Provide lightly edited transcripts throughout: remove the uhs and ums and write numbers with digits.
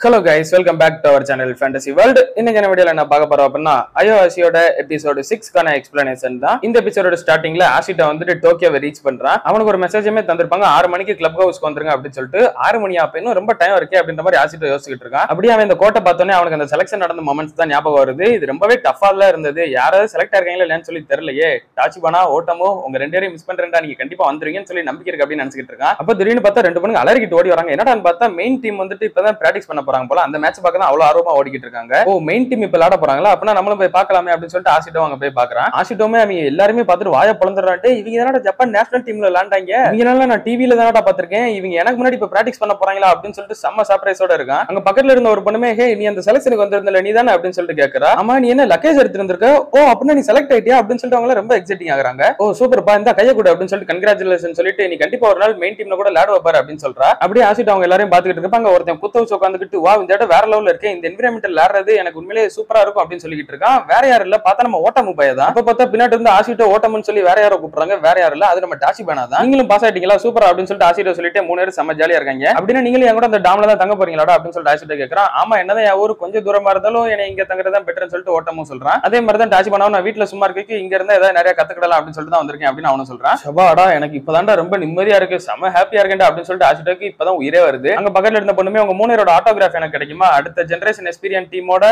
Hello guys, welcome back to our channel Fantasy World. இன்னைக்கு என்ன வீடியோல என்ன பார்க்க போறோம் அப்படின்னா ஐஓஎஸ்சியோட எபிசோட் 6 கான எக்ஸ்பிளனேஷன் தான். இந்த எபிசோடோட ஸ்டார்டிங்ல ஆஷிட்டா வந்துட்டு டோக்கியோவை ரீச் பண்றான். அவனுக்கு ஒரு மெசேஜமே தந்திருப்பாங்க 6 மணிக்கு கிளப் ஹவுஸ்க்கு வந்துருங்க அப்படின்னு சொல்லிட்டு 6 மணி அப்ப இன்னும் ரொம்ப டைம் இருக்கே அப்படின்ற மாதிரி ஆஷிட்டா யோசிச்சுட்டு இருக்கான். அப்படியே அவன் இந்த கோட்டை பார்த்தோன்னே அவனுக்கு அந்த செலக்ஷன் நடந்த மொமெண்ட்ஸ் தான் ஞாபகம் வருது. இது ரொம்பவே டஃபால இருந்தது. யாராவது செலக்ட் ஆயிருக்காங்களா இல்லைன்னு சொல்லி தெரியலையே. டாச்சிபானா ஓட்டமோ உங்க ரெண்டு பேரையும் மிஸ் பண்றேன்டா, நீங்க கண்டிப்பா வந்துருவீங்கன்னு சொல்லி நம்பிக்கை இருக்கு அப்படின்னு நினைச்சிட்டு இருக்கான். அப்ப திடீர்னு பார்த்தா ரெண்டு பொண்ணுங்க அலறிக்கிட்டு ஓடி வராங்க. என்னடான்னு பார்த்தா மெயின் டீம் வந்துட்டு இப்பதான் பிராக்டிஸ் பண்ண போறாங்க போல. அந்த மேட்ச் பார்க்க அவ்வளவு ஆர்வமா ஓடிக்கிட்டு இருக்காங்க. ஓ மெயின் டீம் இப்ப விளையாட போறாங்களா, அப்படின்னா நம்மளும் போய் பார்க்கலாமே அப்படின்னு சொல்லிட்டு ஆஷிட்டோ அங்க போய் பாக்குறான். ஆஷிட்டோமே அவங்க எல்லாருமே பார்த்துட்டு வாயை பொளந்துறான்ட்டு, இவங்க என்னடா ஜப்பான் நேஷனல் டீம்ல விளையாண்டாங்க, இவங்க நான் டிவில தானடா பாத்திருக்கேன், இவங்க எனக்கு முன்னாடி இப்ப பிராக்டிஸ் பண்ண போறாங்களா அப்படின்னு சொல்லிட்டு செம்ம சர்ப்ரைஸோட இருக்கான். அங்க பக்கத்துல இருந்த ஒரு பொண்ணுமே ஹே நீ அந்த செலக்ஷனுக்கு வந்திருந்தல நீ தானே அப்படின்னு சொல்லிட்டு கேக்குறா. ஆமா நீ என்ன லக்கேஜ் எடுத்து வந்திருக்க, ஓ அப்படின்னா நீ செலக்ட் ஆயிட்டியா அப்படின்னு சொல்லிட்டு அவங்க ரொம்ப எக்ஸைட்டிங் ஆகுறாங்க. ஓ சூப்பர்ப்பா இந்த கைய கூட அப்படின்னு சொல்லிட்டு கங்க்ராச்சுலேஷன் சொல்லிட்டு நீ கண்டிப்பா ஒரு நாள் மெயின் டீம்ல கூட விளையாட வைப்பாரு அப்படின்னு சொல்றா. அப்படியே ஆஷிட்டோ அவங்க எல்லாரையும் பாத்துக்கிட்டு இருப்பாங்க. ஒருத்தன் குத்த வச்சு உட்காந்துக்கிட்டு வா இந்த இடம் வேற லெவல்ல இருக்கு, இந்த என்விரான்மெண்டல் விளையாடுறது எனக்கு உண்மையிலே சூப்பரா இருக்கும் அப்படின்னு சொல்லிட்டு இருக்கான். வேற யாரும் இல்ல பார்த்தா நம்ம ஓட்டமு பையதான். அப்ப பார்த்தா பின்னாடி இருந்து ஆஷிட்டோ ஓட்டம்னு சொல்லி வேற யாரோ கூப்பிடுறாங்க. வேற யாரும் இல்ல அது நம்ம டாச்சிபானா தான். நீங்களும் பாஸ் ஆயிட்டீங்களா சூப்பர் அப்படின்னு சொல்லிட்டு ஆஷிட்டோ சொல்லிட்டு 3 பேரும் செம்ம ஜாலியா இருக்காங்க. அப்படின்னா நீங்களும் என் கூட அந்த டாம்ல தான் தங்க போறீங்களாடா அப்படின்னு சொல்லிட்டு ஆஷிட்டோ கேக்குறான். ஆமா என்னதான் என் ஊரு கொஞ்சம் தூரமா இருந்தாலும் என்னை இங்க தங்குறதா பெட்டர்னு சொல்லிட்டு ஓட்டமும் சொல்றான். அதே மாதிரி தான் டாச்சிபானாவும் நான் வீட்டுல சும்மா இருக்கு இங்க இருந்தா ஏதாவது நிறைய கத்துக்கிடலாம் அப்படின்னு சொல்லிட்டு தான் வந்திருக்கேன் அப்படின்னு அவனும் சொல்றான். சபாடா எனக்கு இப்பதான்டா ரொம்ப நிம்மதியா இருக்கு, செம்ம ஹாப்பியா இருக்கேன் அப்படின்னு சொல்லிட்டு ஆஷிட்டோக்கு இப்பதான் உயிரே வருது. அங்க பக்கத்துல இருந்த பொண்ணுமே உங்க 3 பேரோட ஆட்டோகிராஃப் எனக்கு கிடைக்குமா, அடுத்த ஜெனரேஷன் எக்ஸ்பீரியன்ஸ் டீமோட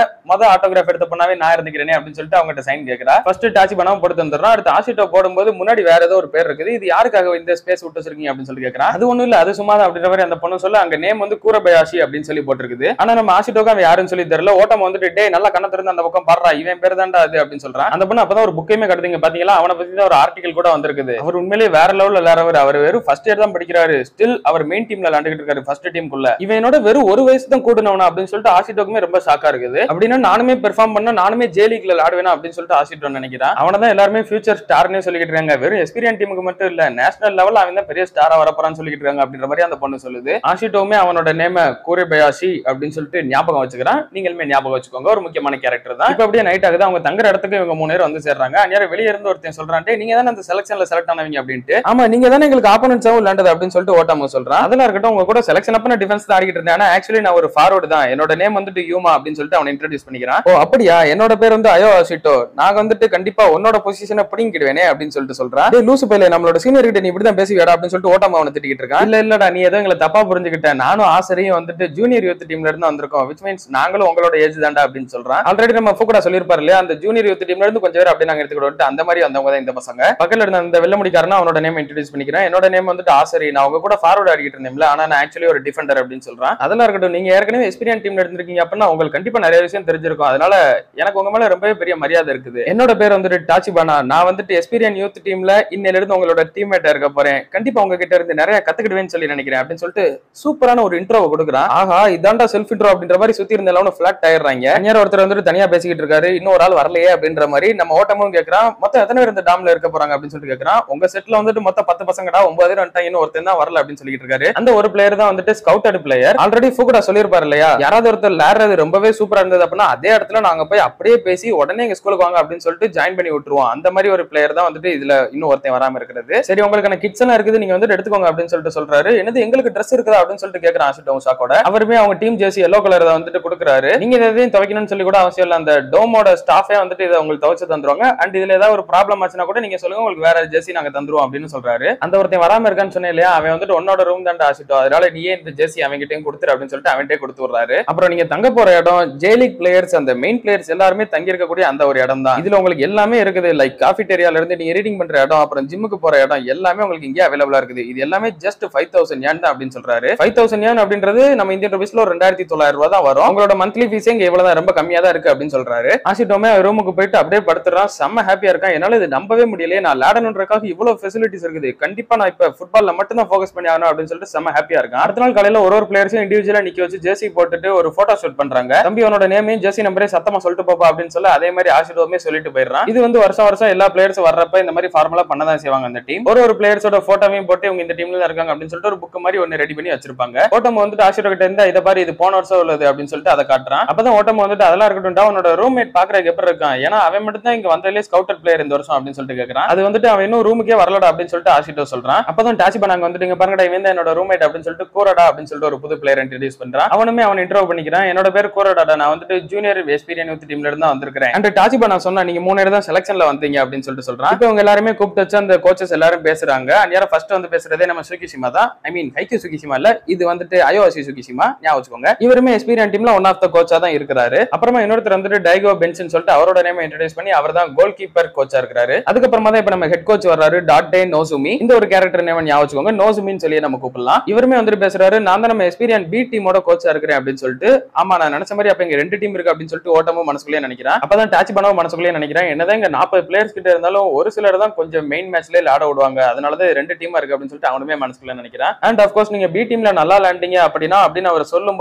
ஆட்டோகிராஃப் எடுத்த பண்ணாவே நான் இருந்துக்கிறேனே அப்படின்னு சொல்லிட்டு அவங்க சைன் கேக்குறா. ஃபர்ஸ்ட் டாச்சிபானாவும் போட்டு வந்துடுறான். அடுத்து ஆஷிட்டோ போடும்போது முன்னாடி வேற ஏதோ ஒரு பேர் இருக்குது, இது யாருக்காக இந்த ஸ்பேஸ் விட்டு வச்சிருக்கீங்க அப்படின்னு சொல்லி கேக்குறான். அது ஒண்ணும் இல்ல அது சும்மா அப்படின்ற மாதிரி அந்த பொண்ணு சொல்ல அங்க நேம் வந்து கூரபயாஷி அப்படின்னு சொல்லி போட்டிருக்குது. ஆனா நம்ம ஆஷிட்டோக்கு அவன் யாருன்னு சொல்லி தெரியல. ஓட்டம் வந்துட்டு டே நல்லா கண்ண திறந்து அந்த பக்கம் பாடுறா இவன் பேர் தான்டா அது அப்படின்னு சொல்றான். அந்த பொண்ணு அப்பதான் ஒரு புக்கையுமே கட்டுங்க பாத்தீங்களா, அவனை பத்தி தான் ஒரு ஆர்டிகல் கூட வந்திருக்குது. அவர் உண்மையிலேயே வேற லெவல்ல விளையாடுறவர். அவர் வெறும் ஃபர்ஸ்ட் இயர் தான் படிக்கிறாரு, ஸ்டில் அவர் மெயின் டீம்ல விளையாண்டுட்டு இருக்காரு ஃபர்ஸ்ட் டீமுக்குள்ள. இவனோட வெறும் ஒரு வயசு தான் கூடுனவனா அப்படின்னு சொல்லிட்டு ஆஷிட்டோக்குமே ரொம்ப ஷாக்கா இருக்குது. அப்படின்னா நானுமே பெர்ஃபார்ம் பண்ணா நானுமே ஜே லீக்ல விளையாடுவேனா அப்படின்னு சொல்லிட்டு ஆஷிட்டோ நினைக்கிறான். அவனை தான் எல்லாருமே ஃபியூச்சர் ஸ்டார்னே சொல்லிட்டு இருக்காங்க. வெறும் எக்ஸ்பீரியன்ஸ் டீமுக்கு மட்டும் இல்ல நேஷனல் லெவல் அவன் தான் பெரிய ஸ்டாரா வரப்போறான்னு சொல்லிட்டு இருக்காங்க அப்படின்ற மாதிரி அந்த பொண்ணு சொல்லுது. ஆஷிட்டோவுமே அவனோட நேம கூரபயாஷி அப்படின்னு சொல்லிட்டு ஞாபகம் வச்சுக்கிறான். நீங்களுமே ஞாபகம் வச்சுக்கோங்க, ஒரு முக்கியமான கேரக்டர் தான். இப்ப அப்படியே நைட் ஆகுது, அவங்க தங்குற இடத்துக்கு இவங்க 3 பேர் வந்து சேர்றாங்க. அந்நேரம் வெளியே இருந்து ஒருத்தன் சொல்றான் நீங்க தானே அந்த செலக்ஷன்ல செலக்ட் ஆனவங்க அப்படின்ட்டு. ஆமா நீங்க தானே எங்களுக்கு ஆப்போனன்ட்ஸாவும் விளையாண்டது அப்படின்னு சொல்லிட்டு ஓட்டாம சொல்றான். அதெல்லாம் இருக்கட்டும் உங்க கூட செலக்ஷன் அப்ப நான் டிஃபென்ஸ் தான் ஆடிக்கிட்டு இருந்தேன், ஆனா ஆக்சுவலி நான் ஒரு ஃபார்வர்டு தான், என்னோட நேம் வந்துட்டு யூமா அப்படின்னு சொல்லிட்டு அவனை இன்ட்ரோடியூஸ் பண்ணிக்கிறான். ஓ அப்படியா என்னோட பேர் வந்து ஐஓஎஸ்சிட்டோ, நாங்க வந்துட்டு கண்டிப்பா உன்னோட பொசிஷனை பிடிங்கிடுவேனே அப்படின்னு சொல்லிட்டு சொல்றான். டேய் லூசு பையல நம்மளோட சீனியர் கிட்ட நீ இப்படிதான் பேசுவியாடா அப்படின்னு சொல்லிட்டு ஓட்டாம அவனை திட்டிக்கிட்டு இருக்கான். இல்லடா நீ ஏதோ எங்களை தப்பா புரிஞ்சுக்கிட்ட, நானும் ஆசிரியும் வந்துட்டு ஜூனியர் யூத் டீம்ல இருந்து வந்திருக்கோம், which means நாங்களும் உங்களோட ஏஜ் தான்டா அப்படின்னு சொல்றான். ஆல்ரெடி நம்ம ஃபுகுடா சொல்லிருப்பாரு இல்லையா, அந்த ஜூனியர் யூத் டீம்ல இருந்து கொஞ்சம் பேர் அப்படி நாங்க எடுத்துக்கிட்டு அந்த மாதிரி வந்தவங்க தான் இந்த பசங்க. பக்கத்துல இருந்த அந்த வெள்ள முடிக்காரனா அவனோட நேம் இன்ட்ரோடியூஸ் பண்ணிக்கிறேன். என்னோட நேம் வந்துட்டு ஆசரி, நான் உங்க கூட ஃபார்வர்ட் ஆடிக்கிட்டு இருந்தேன்ல, ஆனா நான் ஆக்சுவலி ஒரு டிஃபெண்டர் அப்படின்னு சொல்றான். அதெல்லாம் இருக்கட்டும் நீங்க ஏற்கனவே எக்ஸ்பீரியன்ஸ் டீம்ல இருந்திருக்கீங்க அப்படின்னா உங்களுக்கு கண்டிப்பா நிறைய விஷயம் தெரிஞ்சிருக்கும், அதனால எனக்கு உங்க மேல ரொம்பவே பெரிய மரியாதை இருக்குது. என்னோட பேர் வந்துட்டு டாச்சிபானா, நான் வந்துட்டு எக்ஸ்பீரியன்ஸ் யூத் டீம்ல இன்னையில இருந்து உங்களோட டீம்மேட்டா இருக்க போறேன், கண்டிப்பா உங்ககிட்ட இருந்து நிறைய கத்துக்கிடுவேன்னு சொல்லி நினைக்கிறேன் அப்படின்னு சொல்லிட்டு சூப்பரான ஒரு இன்ட்ரோவை கொடுக்குறான். ஆஹா இதாண்டா செல்ஃப் இன்ட்ரோ அப்படின்ற மாதிரி சுத்தி இருந்த எல்லாரும் ஃபிளாட் ஆயிடுறாங்க. அந்நேரம் ஒருத்தர் வந்துட்டு தனியா பேசிக்கிட்டு இருக்காரு, இன்னொரு ஆள் வரலையே அப்படின்ற மாதிரி. நம்ம ஓட்டமும் கேட்கறான் மொத்தம் எத்தனை பேர் இந்த டாம்ல இருக்க போறாங்க அப்படின்னு சொல்லிட்டு கேட்கறான். உங்க செட்ல வந்துட்டு மொத்தம் 10 பசங்கடா, 9 பேர் வந்துட்டாங்க, இன்னும் ஒருத்தர் தான் வரல அப்படின்னு சொல்லிட்டு இருக்காரு. அந்த ஒரு பிளேயர் தான் வந்துட்டு ஸ்கவுட்டட் பிளேயர். ஆல்ரெடி ஃபுகுடா சொல்லிருப்பாரு இல்லையா, யாராவது ஒருத்தர் விளையாடுறது ரொம்பவே சூப்பரா இருந்தது அப்படின்னா அதே இடத்துல நாங்க போய் அப்படியே பேசி உடனே எங்க ஸ்கூலுக்கு வாங்க அப்படின்னு சொல்லிட்டு ஜாயின் பண்ணி விட்டுருவோம். அந்த மாதிரி ஒரு பிளேயர் தான் வந்துட்டு இதுல இன்னும் ஒருத்தன் வராம இருக்கிறது. சரி உங்களுக்கான கிட்ஸ் எல்லாம் இருக்குது, நீங்க வந்துட்டு எடுத்துக்கோங்க அப்படின்னு சொல்லிட்டு சொல்றாரு. என்னது எங்களுக்கு ட்ரெஸ் இருக்குதா அப்படின்னு சொல்லிட்டு கேட்கறான் ஆஷிட்டோ ஷாக்கோட. அவருமே அவங்க டீம் ஜெர்சி எல்லோ கலர் வந்துட்டு கொடுக்குறாரு. நீங்க எதையும் துவைக்கணும்னு சொல்லி கூட அவசியம் இல்ல, அந்த டோமோட ஸ்டாஃபே வந்துட்டு இதை உங்களுக்கு துவைச்சு தந்துருவாங்க. அண்ட் இதுல ஏதாவது ஒரு ப்ராப்ளம் ஆச்சுன்னா கூட நீங்க சொல்லுங்க, உங்களுக்கு வேற ஜெர்சி நாங்க தந்துருவோம் அப்படின்னு சொல்றாரு. அந்த ஒருத்தன் வராம இருக்கான்னு சொன்னேன் இல்லையா, அவன் வந்துட்டு உன்னோட ரூம் தான் ஆஷிட்டோ, அதனால நீயே இந்த ஜெர்சி அவங்கிட்டையும் கொடுத்துரு அப்படின்னு சொல்லிட்டு அவன்கிட்டே கொடுத்து விடுறாரு. அப்புறம் நீங்க தங்க போற இடம் ஜே லீக் பிளேயர்ஸ் அந்த மெயின் பிளேயர்ஸ் எல்லாருமே தங்கி இருக்கக்கூடிய அந்த ஒரு இடம் தான். இதுல உங்களுக்கு எல்லாமே இருக்குது, லைக் காஃபிடேரியால இருந்து நீங்க ரீடிங் பண்ற இடம், அப்புறம் ஜிம்முக்கு போற இடம் எல்லாமே உங்களுக்கு இங்கே அவைலபிளா இருக்குது. இது எல்லாமே ஜஸ்ட் 5000 yen தான் அப்படின்னு சொல்றாரு. 5000 yen அப்படின்றது நம்ம இந்தியன் ரூபீஸ்ல ஒரு 2900 ரூபாய் தான் வரும். உங்களோட மந்த்லி ஃபீஸ் இங்க இவ்வளவுதான், ரொம்ப கம்மியா தான் இருக்கு அப்படின்னு சொல்றாரு. ஆஷிட்டோமே ரூமுக்கு போயிட்டு அப்படியே படுத்துறான், செம்ம ஹாப்பியா இருக்கான். என்னால இது நம்பவே முடியலையே, நான் விளையாடணுன்றதுக்காக இவ்வளவு ஃபெசிலிட்டிஸ் இருக்குது, கண்டிப்பா நான் இப்ப ஃபுட்பால்ல மட்டும் தான் ஃபோக்கஸ் பண்ணி ஆகணும் அப்படின்னு சொல்லிட்டு செம்ம ஹாப்பியா இருக்கான். அடுத்த நாள் காலையில ஒரு பிளேயர்ஸும் இண்டிவிஜுவலா நிக்க வச்சு ஜெர்சி போட்டுட்டு ஒரு போட்டோ ஷூட் பண்றாங்க. தம்பி உன்னோட நேமையும் ஜெர்சி நம்பரே சத்தமா சொல்லிட்டு போப்பா அப்படின்னு சொல்ல அதே மாதிரி ஆஷிட்டோமே சொல்லிட்டு போயிடுறான். இது வந்து வருஷம் வருஷம் எல்லா பிளேயர்ஸ் வர்றப்ப இந்த மாதிரி ஃபார்முலா பண்ணதான் செய்வாங்க. அந்த டீம் ஒரு பிளேயர்ஸோட போட்டோவையும் போட்டு இவங்க இந்த டீம்ல தான் இருக்காங்க அப்படின்னு சொல்லிட்டு ஒரு புக் மாதிரி ஒன்னு ரெடி பண்ணி வச்சிருப்பாங்க. ஓட்டம் வந்துட்டு ஆஷிட்டோ கிட்ட இருந்தா இதை பாரு இது போன வருஷம் உள்ளது அப்படின்னு சொல்லிட்டு அதை காட்டுறான். அப்பதான் ஓட்டம் வந்துட்டு அதெல்லாம் இருக்கட்டும் உன்னோட ரூம்மேட் பாக்குறதுக்கு எப்படி இருக்கான், ஏன்னா அவன் மட்டும் தான் இங்க வந்ததுலேயே ஸ்கவுட்டட் பிளேயர் இந்த வருஷம் அப்படின்னு சொல்லிட்டு கேட்கறான். அது வந்துட்டு அவன் இன்னும் ரூமுக்கே வரலடா அப்படின்னு சொல்லிட்டு ஆஷிட்டோ சொல்றான். அப்பதான் டாச்சிபானா வந்துட்டு இங்க பாருங்கடா இவன் தான் என்னோட ரூம்மேட் அப்படின்னு சொல்லிட்டு கூரடா அப்படின்னு சொல்லிட்டு ஒரு புது பிளேயர் இன்ட்ரோடியூஸ் பண்றான். அவனுமே அவன் இன்ட்ரோ பண்ணிக்கிறான். என்னோட பேர் கோரடாடா, நான் வந்துட்டு ஜூனியர் எஸ்பீரியன் யூத் டீம்ல இருந்து தான் வந்திருக்கேன். அண்ட் டாச்சிபா நான் சொன்னா நீங்க 3 தான் செலக்ஷன்ல வந்தீங்க அப்படின்னு சொல்லிட்டு சொல்றான். இப்போ இவங்க எல்லாருமே கூப்பிட்டு வச்சு அந்த கோச்சஸ் எல்லாரும் பேசுறாங்க. அண்ட் யாரும் ஃபர்ஸ்ட் வந்து பேசுறதே நம்ம சுகிஷிமா தான். ஐ மீன் ஹைக்கியூ சுகிஷிமா இல்ல, இது வந்துட்டு அயோசி சுகிஷிமா, ஞாபகம் வச்சுக்கோங்க. இவருமே எஸ்பீரியன் டீம்ல ஒன் ஆஃப் த கோச்சா தான் இருக்கிறாரு. அப்புறமா இன்னொருத்தர் வந்துட்டு டைகோ பென்சன் சொல்லிட்டு அவரோட நேம் இன்ட்ரோடியூஸ் பண்ணி அவர் தான் கோல் கீப்பர் கோச்சா இருக்காரு. அதுக்கப்புறமா தான் இப்ப நம்ம ஹெட் கோச் வர்றாரு, டாட்டே நோசுமி. இந்த ஒரு கேரக்டர் நேம் ஞாபகம் வச்சுக்கோங்க, நோசுமின்னு சொல்லி நம்ம கூப்பிடலாம். இவருமே வந்துட்டு பேசுறாரு, நான் தான் நம்ம எஸ்பீரியன் பி டீமோட கோச்சா இருக்கிறேன் அப்படின்னு சொல்லிட்டு. ஆமா, நான் நினைச்ச மாதிரி அப்ப இங்க 2 டீம் இருக்கு அப்படின்னு சொல்லிட்டு ஓட்டமும் மனசுக்குள்ளே நினைக்கிறேன். அப்பதான் டாச்சிபாவும் மனசுக்குள்ளே நினைக்கிறேன், என்னதான் இங்க 40 பிளேயர்ஸ் கிட்ட இருந்தாலும் ஒரு சிலர் தான் கொஞ்சம் மெயின் மேட்ச்ல ஆட விடுவாங்க, அதனாலதான் 2 டீமா இருக்கு அப்படின்னு சொல்லிட்டு அவனுமே மனசுக்குள்ள நினைக்கிறான். அண்ட் ஆஃப்கோர்ஸ் நீங்க பி டீம்ல நல்லா விளையாண்டீங்க அப்படின்னு அவர் சொல்லும்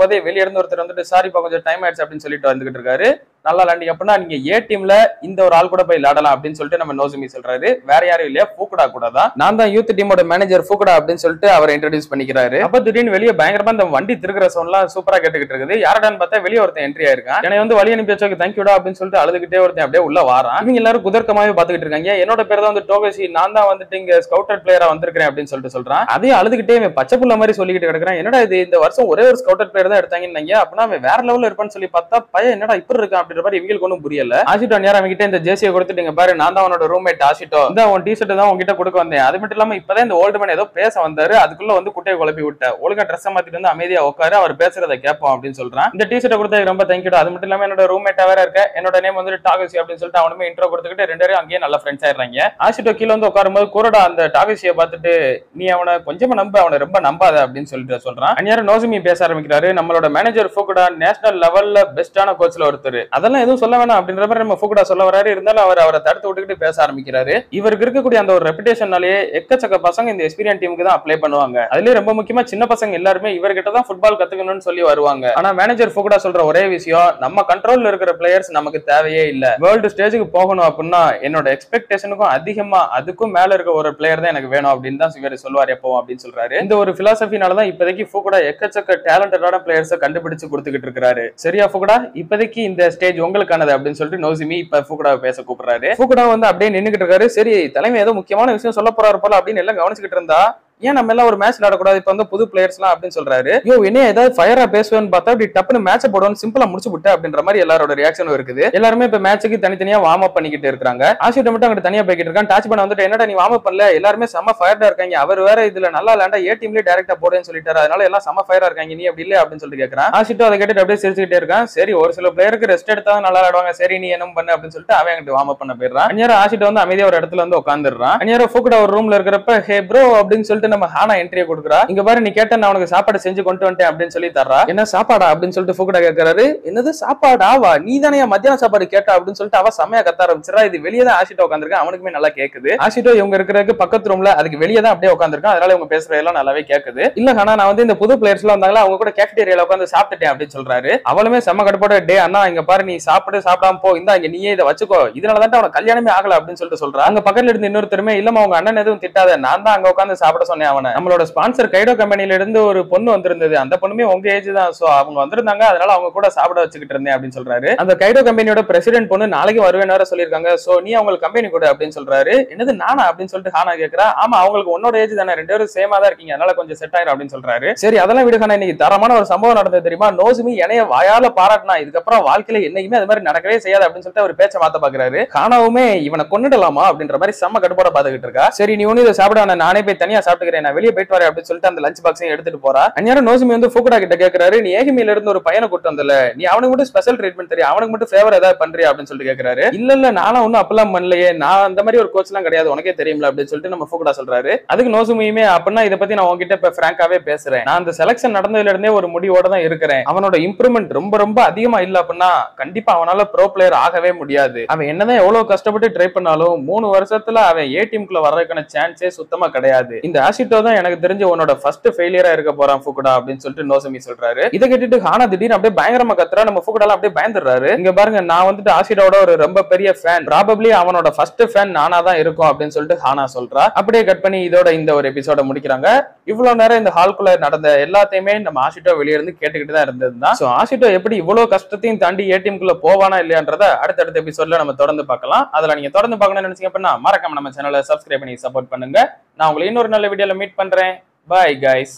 போதே வெளியே இருந்து ஒருத்தர் வந்துட்டு சாரிப்பா கொஞ்சம் டைம் ஆயிடுச்சு அப்படின்னு சொல்லிட்டு வந்துகிட்டு இருக்காரு. நல்லா விளையாண்டிங்க அப்படின்னா நீங்க ஏ டீம்ல இந்த ஒரு ஆள் கூட போய் விளையாடலாம் அப்படின்னு சொல்லிட்டு நம்ம நோசுமி சொல்றாரு. வேற யாரும் இல்லையா, ஃபூகுடா கூட தான். நான் தான் யூத் டீமோட மேனேஜர் ஃபூகுடா அப்படின்னு சொல்லிட்டு அவரை இன்ட்ரோடியூஸ் பண்ணிக்கிறாரு. அப்ப திடீர்னு வெளியே பயங்கரமா இந்த வண்டி திருக்கிற சவுண்ட்லாம் சூப்பரா கேட்டுக்கிட்டு இருக்குது. யாரடான்னு பார்த்தா வெளியே ஒருத்தன் என்ட்ரி ஆயிருக்கான். என்னை வந்து வழி அனுப்பி வச்சோக்கு தேங்க்யூடா அப்படின்னு சொல்லிட்டு அழுதுகிட்டே ஒருத்தன் அப்படியே உள்ள வாரான். இவங்க எல்லாரும் குதர்க்கமாவே பாத்துக்கிட்டு இருக்காங்க. என்னோட பேர் தான் வந்து டோகசி, நான் தான் வந்துட்டு இங்க ஸ்கவுட்டர் பிளேயரா வந்திருக்கேன் அப்படின்னு சொல்லிட்டு சொல்றான். அதே அழுதுகிட்டே பச்சை புள்ள மாதிரி சொல்லிக்கிட்டு கிடக்குறான். என்னடா இது, இந்த வருஷம் ஒரே ஒரு ஸ்கவுட்டர் பிளேயர் தான் எடுத்தாங்க அப்படின்னா அவன் வேற லெவல்ல இருப்பான்னு சொல்லி பார்த்தா பையன் என்னடா இப்படி இருக்கான் அப்படின்ற மாதிரி இவங்களுக்கு ஒன்றும் புரியல. ஆஷிட்டோ நேரம் அவங்கிட்ட இந்த ஜேசியை கொடுத்துட்டு பாரு, நான் தான் அவனோட ரூம்மேட் ஆஷிட்டோ, இந்த உன் டிஷர்ட் தான் உங்ககிட்ட கொடுக்க வந்தேன். அது மட்டும் இல்லாம இப்பதான் இந்த ஓல்டு மேன் ஏதோ பேச வந்தாரு, அதுக்குள்ள வந்து குட்டையை குழப்பி விட்ட, ஒழுங்கா ட்ரெஸ் மாத்திட்டு வந்து அமைதியா உட்காரு, அவர் பேசுறதை கேட்போம் அப்படின்னு சொல்றான். இந்த டிஷர்ட்டை கொடுத்தா ரொம்ப தேங்க்யூடா. அது மட்டும் இல்லாம என்னோட ரூம்மேட்டா வேற இருக்க, என்னோட நேம் வந்து டாகசி அப்படின்னு சொல்லிட்டு அவனுமே இன்ட்ரோ கொடுத்துக்கிட்டு 2 பேரும் அங்கேயே நல்ல ஃப்ரெண்ட்ஸ் ஆயிடுறாங்க. ஆஷிட்டோ கீழே வந்து உட்காரும்போது கோரடா அந்த டாகசியை பார்த்துட்டு நீ அவனை கொஞ்சமா நம்ப, அவனை ரொம்ப நம்பாத அப்படின்னு சொல்லிட்டு சொல்றான். அந்நேரம் நோசுமி பேச ஆரம்பிக்கிறாரு, நம்மளோட மேனேஜர் ஃபூகுடா நேஷனல் லெவல்ல பெஸ்டான கோச்ல ஒருத்தர், அதெல்லாம் எதுவும் சொல்ல வேணாம் அப்படின்ற மாதிரி நம்ம ஃபூகுடா சொல்ல வராரு. இருந்தாலும் அவரை தடுத்து விட்டுக்கிட்டு பேச ஆரம்பிக்கிறாரு. இவருக்கு இருக்கக்கூடிய அந்த ஒரு ரெப்புடேஷனாலேயே எக்கச்சக்க பசங்க இந்த எஸ்பீரியன் டீமுக்கு தான் அப்ளை பண்ணுவாங்க. அதுலயே ரொம்ப முக்கியமா சின்ன பசங்க எல்லாருமே இவர்கிட்ட தான் ஃபுட்பால் கத்துக்கணும்னு சொல்லி வருவாங்க. ஆனா மேனேஜர் ஃபூகுடா சொல்ற ஒரே விஷயம், நம்ம கண்ட்ரோல்ல இருக்கிற பிளேயர்ஸ் நமக்கு தேவையே இல்ல, வேர்ல்டு ஸ்டேஜுக்கு போகணும் அப்படின்னா என்னோட எக்ஸ்பெக்டேஷனுக்கும் அதிகமா அதுக்கும் மேல இருக்க ஒரு பிளேயர் தான் எனக்கு வேணும் அப்படின்னு தான் இவர் சொல்வார் எப்பவும் அப்படின்னு சொல்றாரு. இந்த ஒரு பிலாசபினால தான் இப்போதைக்கு ஃபூகுடா எக்கச்சக்க டேலண்டடான பிளேயர்ஸை கண்டுபிடிச்சு கொடுத்துக்கிட்டு இருக்காரு. சரியா ஃபூகுடா, இப்போதைக்கு இந்த ஸ்டேஜ் உங்களுக்கானது அப்படின்னு சொல்லிட்டு நோசுமி இப்ப ஃபூகுடாவை பேச கூப்பிடுறாரு. ஃபூகுடா வந்து அப்படியே நின்னுகிட்டு இருக்காரு. சரி, தலைமை ஏதோ முக்கியமான விஷயம் சொல்ல போறாரு போல அப்படின்னு எல்லாம் கவனிச்சுக்கிட்டு இருந்தா, ஏன் நம்ம எல்லாம் ஒரு மேட்ச் ஆடக்கூடாது, இப்ப வந்து புது பிளேயர்ஸ் எல்லாம் அப்படின்னு சொல்றாரு. யோ என்ன ஏதாவது ஃபயரா பேசுவேன்னு பார்த்தா இப்படி டப்புன்னு மேட்ச் போடுவோம் சிம்பிளா முடிச்சு விட்டு அப்படின்ற மாதிரி எல்லாரோட ரியாக்ஷனும் இருக்குது. எல்லாருமே இப்ப மேட்சுக்கு தனித்தனியா வார்ம் அப் பண்ணிக்கிட்டு இருக்காங்க. ஆஷிட்டோ மட்டும் அங்க தனியா போய்கிட்டு இருக்கான். டாச்சிபா வந்துட்டு என்னடா நீ வார்ம் அப் பண்ணல, எல்லாருமே செம்ம ஃபயர்டா இருக்காங்க, அவர் வேற இதுல நல்லா விளையாண்டா ஏ டீம்லயே டைரக்டா போடுன்னு சொல்லிட்டாரு, அதனால எல்லாம் செம்ம ஃபயரா இருக்காங்க, நீ அப்படி இல்ல அப்படின்னு சொல்லிட்டு கேட்கறான். ஆஷிட்டோ அதை கேட்டுட்டு அப்படியே சிரிச்சுக்கிட்டே இருக்கான். சரி, ஒரு சில பிளேயருக்கு ரெஸ்ட் எடுத்தா நல்லா விளையாடுவாங்க, சரி நீ என்ன பண்ணு அப்படின்னு சொல்லிட்டு அவன் எங்கிட்ட வார்ம் அப் பண்ண போயிடுறான். அந்நேரம் ஆஷிட்டோ வந்து அமைதியா ஒரு இடத்துல வந்து உட்காந்துடுறான். அந்நேரம் ஃபூகுடா ஒரு ரூம்ல இருக்கிறப்ப ஹே ப்ரோ அப்படின்னு சொல்லிட்டு நம்ம ஹானா என்ட்ரி கொடுக்குறா. இங்க பாரு, நீ கேட்ட நான் உனக்கு சாப்பாடு செஞ்சு கொண்டு வந்துட்டேன் அப்படின்னு சொல்லி தர்றா. என்ன சாப்பாடா அப்படின்னு சொல்லிட்டு ஃபூகுடா கேட்கறாரு. என்னது சாப்பாடா, வா நீ தானே மத்தியான சாப்பாடு கேட்டா அப்படின்னு சொல்லிட்டு அவ செமையா கத்த ஆரம்பிச்சிடறா. இது வெளியே தான் ஆஷிட்டோ உட்காந்துருக்கா, அவனுக்குமே நல்லா கேக்குது. ஆஷிட்டோ இவங்க இருக்கிறதுக்கு பக்கத்து ரூம்ல அதுக்கு வெளியே தான் அப்படியே உட்காந்துருக்கான், அதனால இவங்க பேசுற எல்லாம் நல்லாவே கேக்குது. இல்ல ஆனா நான் வந்து இந்த புது பிளேயர்ஸ் எல்லாம் வந்தாங்களா அவங்க கூட கேஃபிடேரியால உட்காந்து சாப்பிட்டுட்டேன் அப்படின்னு சொல்றாரு. அவளுமே செம்ம கடுப்போட டே அண்ணா இங்க பாரு, நீ சாப்பிடாம போ, இந்தா இங்க நீயே இதை வச்சுக்கோ, இதனாலதான் அவன கல்யாணமே ஆகல அப்படின்னு சொல்லிட்டு சொல்றான். அங்க பக்கத்துல இருந்து இன்னொருத்தருமே இல்லமா அவங்க அண்ணன் எதுவும் திட்டாத, நான் தான் அங்க உட்காந்து சாப்பிட சொன்னேன் அவனை, நம்மளோட ஸ்பான்சர் கைடோ கம்பெனில இருந்து ஒரு பொண்ணு வந்திருந்தது, அந்த பொண்ணுமே உங்க ஏஜ் தான், சோ அவங்க வந்திருந்தாங்க, அதனால அவங்க கூட சாப்பிட வச்சுக்கிட்டு இருந்தேன் அப்படின்னு சொல்றாரு. அந்த கைடோ கம்பெனியோட பிரசிடென்ட் பொண்ணு நாளைக்கு வருவேன் வேற சொல்லிருக்காங்க, சோ நீ அவங்களுக்கு கம்பெனி கூட அப்படின்னு சொல்றாரு. என்னது நானா அப்படின்னு சொல்லிட்டு ஹானா கேக்குறா. ஆமா அவங்களுக்கு உன்னோட ஏஜ் தானே, 2 பேரும் சேமா தான் இருக்கீங்க, அதனால கொஞ்சம் செட் ஆயிரும் அப்படின்னு சொல்றாரு. சரி அதெல்லாம் விடுகான, இன்னைக்கு தரமான ஒரு சம்பவம் நடந்தது தெரியுமா, நோசுமி என்னைய வாயால பாராட்டினா, இதுக்கப்புறம் வாழ்க்கையில என்னைக்குமே அது மாதிரி நடக்கவே செய்யாது அப்படின்னு சொல்லிட்டு அவர் பேச்ச மாத்த பாக்குறாரு. ஹானாவுமே இவனை கொன்னுடலாமா அப்படின்ற மாதிரி செம்ம கடுப்போட பாத்துக்கிட்டு இருக்கா. சரி நீ ஒண்ணு இதை சாப்பிட, நானே போய் தனியா சாப்பிட்டுக்கிறேன், நான் வெளியே போயிட்டு வரேன் அப்படின்னு சொல்லிட்டு அந்த லஞ்ச் பாக்ஸையும் எடுத்துட்டு போறா. அந்நேரம் நோசுமி வந்து ஃபூகுடா கிட்ட கேக்குறாரு, நீ ஏகிமில இருந்து ஒரு பையனை கூட்டு வந்தல, நீ அவனுக்கு மட்டும் ஸ்பெஷல் ட்ரீட்மெண்ட் தெரியும், அவனுக்கு மட்டும் ஃபேவர் ஏதாவது பண்றியா அப்படின்னு சொல்லிட்டு கேக்குறாரு. இல்ல நானும் ஒன்னும் அப்பெல்லாம் பண்ணலையே, நான் அந்த மாதிரி ஒரு கோச் எல்லாம் கிடையாது, உனக்கே தெரியும்ல அப்படின்னு சொல்லிட்டு நம்ம ஃபூகுடா சொல்றாரு. அதுக்கு நோசுமியுமே அப்படின்னா இதை பத்தி நான் உங்ககிட்ட இப்ப பிராங்காவே பேசுறேன், நான் அந்த செலக்ஷன் நடந்ததுல இருந்தே ஒரு முடிவோட தான் இருக்கிறேன், அவனோட இம்ப்ரூவ்மெண்ட் ரொம்ப ரொம்ப அதிகமா இல்ல அப்படின்னா கண்டிப்பா அவனால ப்ரோ பிளேயர் ஆகவே முடியாது, அவன் என்னதான் எவ்வளவு கஷ்டப்பட்டு ட்ரை பண்ணாலும் 3 வருஷத்துல அவன் ஏ டீமுக்குள்ள வர்றதுக்கான சான்ஸே சுத்தமா கிடையாது, இந்த ஆஷிட்டோ தான் எனக்கு தெரிஞ்ச உன்னோட ஃபர்ஸ்ட் ஃபெயிலியரா இருக்க போறான் ஃபூகுடா அப்படின்னு சொல்லிட்டு நோசுமி சொல்றாரு. இதை கேட்டுட்டு ஹானா திடீர்னு அப்படியே பயங்கரமா கத்துறா. நம்ம ஃபூகுடால அப்படியே பயந்துடுறாரு. இங்க பாருங்க, நான் வந்துட்டு ஆஷிட்டோட ஒரு ரொம்ப பெரிய ஃபேன், ப்ராபபிலி அவனோட ஃபர்ஸ்ட் ஃபேன் நானா தான் இருக்கும் அப்படின்னு சொல்லிட்டு ஹானா சொல்றா. அப்படியே கட் பண்ணி இதோட இந்த ஒரு எபிசோட முடிக்கிறாங்க. இவ்வளவு நேரம் இந்த ஹால்குள்ள நடந்த எல்லாத்தையுமே நம்ம ஆஷிட்டோ வெளியே இருந்து கேட்டுக்கிட்டு தான் இருந்ததுதான். சோ ஆஷிட்டோ எப்படி இவ்வளவு கஷ்டத்தையும் தாண்டி ஏ டீமுக்குள்ள போவானா இல்லையான்றத அடுத்தடுத்த எபிசோட்ல நம்ம தொடர்ந்து பார்க்கலாம். அதுல நீங்க தொடர்ந்து பார்க்கணும்னு நினைச்சீங்க அப்படின்னா மறக்காம நம்ம சேனலை சப்ஸ்கிரைப் பண்ணி சப்போர்ட் பண்ணுங்க. நான் உங்களை இன்னொரு நல்ல வீடியோல மீட் பண்றேன். Bye guys.